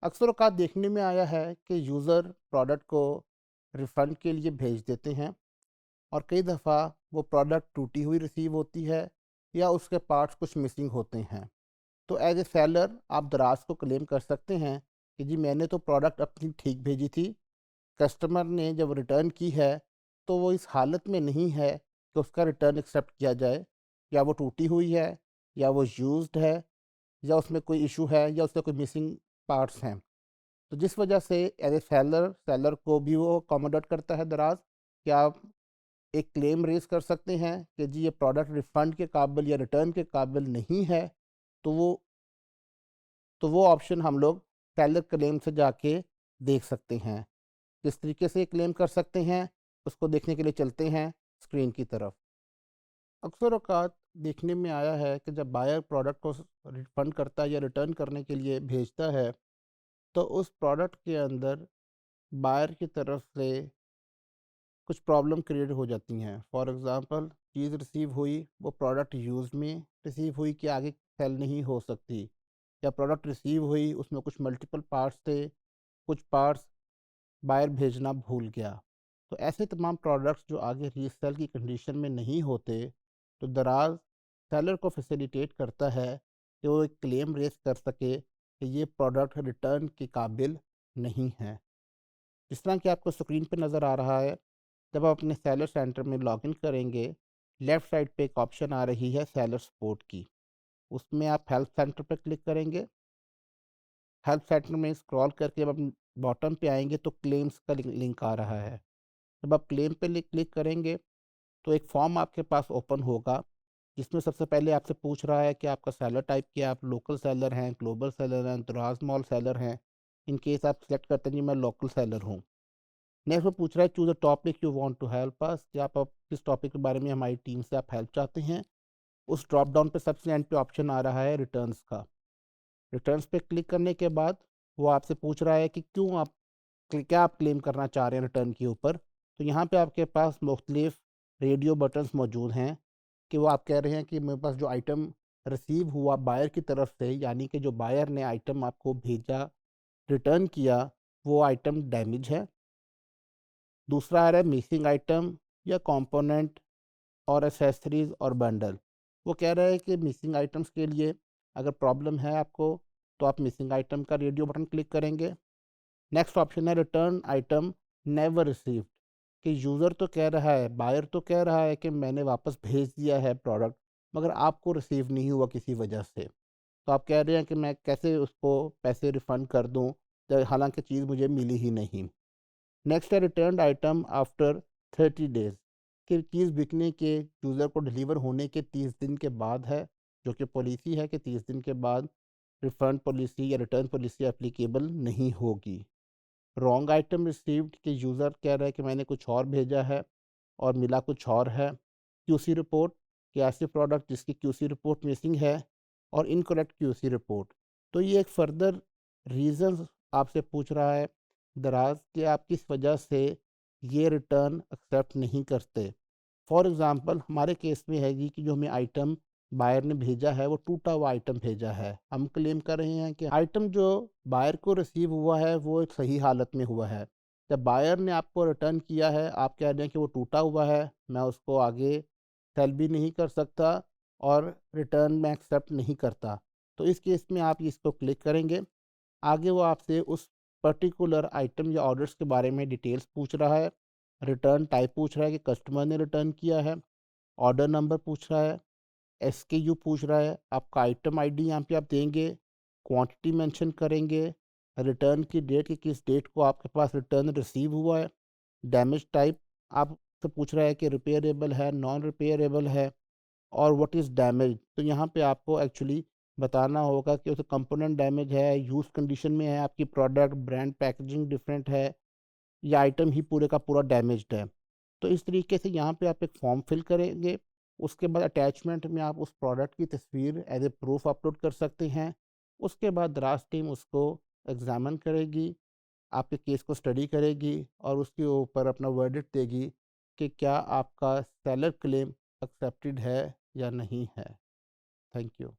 अक्सर औक़ात देखने में आया है कि यूज़र प्रोडक्ट को रिफ़ंड के लिए भेज देते हैं और कई दफ़ा वो प्रोडक्ट टूटी हुई रिसीव होती है या उसके पार्ट्स कुछ मिसिंग होते हैं। तो एज़ ए सेलर आप दराज़ को क्लेम कर सकते हैं कि जी मैंने तो प्रोडक्ट अपनी ठीक भेजी थी, कस्टमर ने जब रिटर्न की है तो वो इस हालत में नहीं है कि उसका रिटर्न एक्सेप्ट किया जाए, या वो टूटी हुई है, या वो यूज़्ड है, या उसमें कोई इश्यू है, या उसके कोई मिसिंग पार्ट्स हैं। तो जिस वजह से एज़ ए सेलर सेलर को भी वो अकोमोडेट करता है दराज़ कि आप एक क्लेम रेज़ कर सकते हैं कि जी ये प्रोडक्ट रिफ़ंड के काबिल या रिटर्न के काबिल नहीं है। तो वो ऑप्शन हम लोग सेलर क्लेम से जाके देख सकते हैं। किस तरीके से क्लेम कर सकते हैं, उसको देखने के लिए चलते हैं स्क्रीन की तरफ। अक्सर औक़ात देखने में आया है कि जब बायर प्रोडक्ट को रिफ़ंड करता है या रिटर्न करने के लिए भेजता है, तो उस प्रोडक्ट के अंदर बायर की तरफ से कुछ प्रॉब्लम क्रिएट हो जाती हैं। फॉर एग्ज़ाम्पल, चीज़ रिसीव हुई, वो प्रोडक्ट यूज़ में रिसीव हुई कि आगे सेल नहीं हो सकती, या प्रोडक्ट रिसीव हुई उसमें कुछ मल्टीपल पार्ट्स थे, कुछ पार्ट्स बायर भेजना भूल गया। तो ऐसे तमाम प्रोडक्ट्स जो आगे रीसेल की कंडीशन में नहीं होते, तो दराज़ सेलर को फैसिलिटेट करता है कि वो एक क्लेम रेज़ कर सके कि ये प्रोडक्ट रिटर्न के काबिल नहीं है। जिस तरह कि आपको स्क्रीन पे नज़र आ रहा है, जब आप अपने सेलर सेंटर में लॉगिन करेंगे, लेफ़्ट साइड पे एक ऑप्शन आ रही है सेलर सपोर्ट की। उसमें आप हेल्प सेंटर पे क्लिक करेंगे। हेल्प सेंटर में स्क्रॉल करके जब आप बॉटम पे आएँगे तो क्लेम्स का लिंक आ रहा है। जब आप क्लेम पे क्लिक करेंगे तो एक फॉर्म आपके पास ओपन होगा, जिसमें सबसे पहले आपसे पूछ रहा है कि आपका सेलर टाइप क्या है, आप लोकल सेलर हैं, ग्लोबल सेलर हैं, दराज़ मॉल सेलर हैं। इन केस आप सिलेक्ट करते हैं जी मैं लोकल सेलर हूँ। नेक्स्ट वो पूछ रहा है choose a topic you want to help us, कि आप किस टॉपिक के बारे में हमारी टीम से आप हेल्प चाहते हैं। उस ड्रॉप डाउन पे सबसे एंड पे ऑप्शन आ रहा है रिटर्न्स का। रिटर्न्स पे क्लिक करने के बाद वो आपसे पूछ रहा है कि क्या आप क्लेम करना चाह रहे हैं रिटर्न के ऊपर। तो यहाँ पे आपके पास मुख्तलिफ रेडियो बटन्स मौजूद हैं कि वो आप कह रहे हैं कि मेरे पास जो आइटम रिसीव हुआ बायर की तरफ से, यानी कि जो बायर ने आइटम आपको भेजा, रिटर्न किया, वो आइटम डैमेज है। दूसरा आ रहा है मिसिंग आइटम या कंपोनेंट और एक्सेसरीज़ और बंडल। वो कह रहा है कि मिसिंग आइटम्स के लिए अगर प्रॉब्लम है आपको, तो आप मिसिंग आइटम का रेडियो बटन क्लिक करेंगे। नेक्स्ट ऑप्शन है रिटर्न आइटम नेवर रिसीव्ड, कि यूज़र तो कह रहा है, बायर तो कह रहा है कि मैंने वापस भेज दिया है प्रोडक्ट, मगर आपको रिसीव नहीं हुआ किसी वजह से। तो आप कह रहे हैं कि मैं कैसे उसको पैसे रिफ़ंड कर दूँ, जब हालाँकि चीज़ मुझे मिली ही नहीं। नेक्स्ट है रिटर्न्ड आइटम आफ्टर 30 डेज़, कि चीज़ बिकने के, यूज़र को डिलीवर होने के 30 दिन के बाद है, जो कि पॉलिसी है कि 30 दिन के बाद रिफ़ंड पॉलिसी या रिटर्न पॉलिसी एप्लीकेबल नहीं होगी। रॉन्ग आइटम रिसीव्ड, कि यूज़र कह रहा है कि मैंने कुछ और भेजा है और मिला कुछ और है। क्यूसी रिपोर्ट, कि ऐसे प्रोडक्ट जिसकी क्यूसी रिपोर्ट मिसिंग है, और इनकरेक्ट क्यूसी रिपोर्ट। तो ये एक फर्दर रीज़न्स आपसे पूछ रहा है दराज़ कि आप किस वजह से ये रिटर्न एक्सेप्ट नहीं करते। फॉर एग्ज़ाम्पल हमारे केस में है जी कि जो हमें आइटम बायर ने भेजा है वो टूटा हुआ आइटम भेजा है। हम क्लेम कर रहे हैं कि आइटम जो बायर को रिसीव हुआ है वो एक सही हालत में हुआ है। जब बायर ने आपको रिटर्न किया है, आप कह रहे हैं कि वो टूटा हुआ है, मैं उसको आगे सेल भी नहीं कर सकता और रिटर्न मैं एक्सेप्ट नहीं करता। तो इस केस में आप इसको क्लिक करेंगे। आगे वो आपसे उस पर्टिकुलर आइटम या ऑर्डर्स के बारे में डिटेल्स पूछ रहा है। रिटर्न टाइप पूछ रहा है कि कस्टमर ने रिटर्न किया है। ऑर्डर नंबर पूछ रहा है। एसकेयू पूछ रहा है। आपका आइटम आईडी यहाँ पे आप देंगे। क्वांटिटी मेंशन करेंगे। रिटर्न की डेट, कि किस डेट को आपके पास रिटर्न रिसीव हुआ है। डैमेज टाइप आपसे पूछ रहा है कि रिपेयरेबल है, नॉन रिपेयरेबल है, और व्हाट इज़ डैमेज। तो यहाँ पे आपको एक्चुअली बताना होगा कि उस कंपोनेंट डैमेज है, यूज़ कंडीशन में है आपकी प्रोडक्ट, ब्रांड पैकेजिंग डिफरेंट है, या आइटम ही पूरे का पूरा डैमेज्ड है। तो इस तरीके से यहाँ पे आप एक फॉर्म फिल करेंगे। उसके बाद अटैचमेंट में आप उस प्रोडक्ट की तस्वीर एज़ ए प्रूफ अपलोड कर सकते हैं। उसके बाद दराज़ टीम उसको एग्ज़ामिन करेगी, आपके केस को स्टडी करेगी और उसके ऊपर अपना वर्डिक्ट देगी कि क्या आपका सेलर क्लेम एक्सेप्टेड है या नहीं है। Thank you.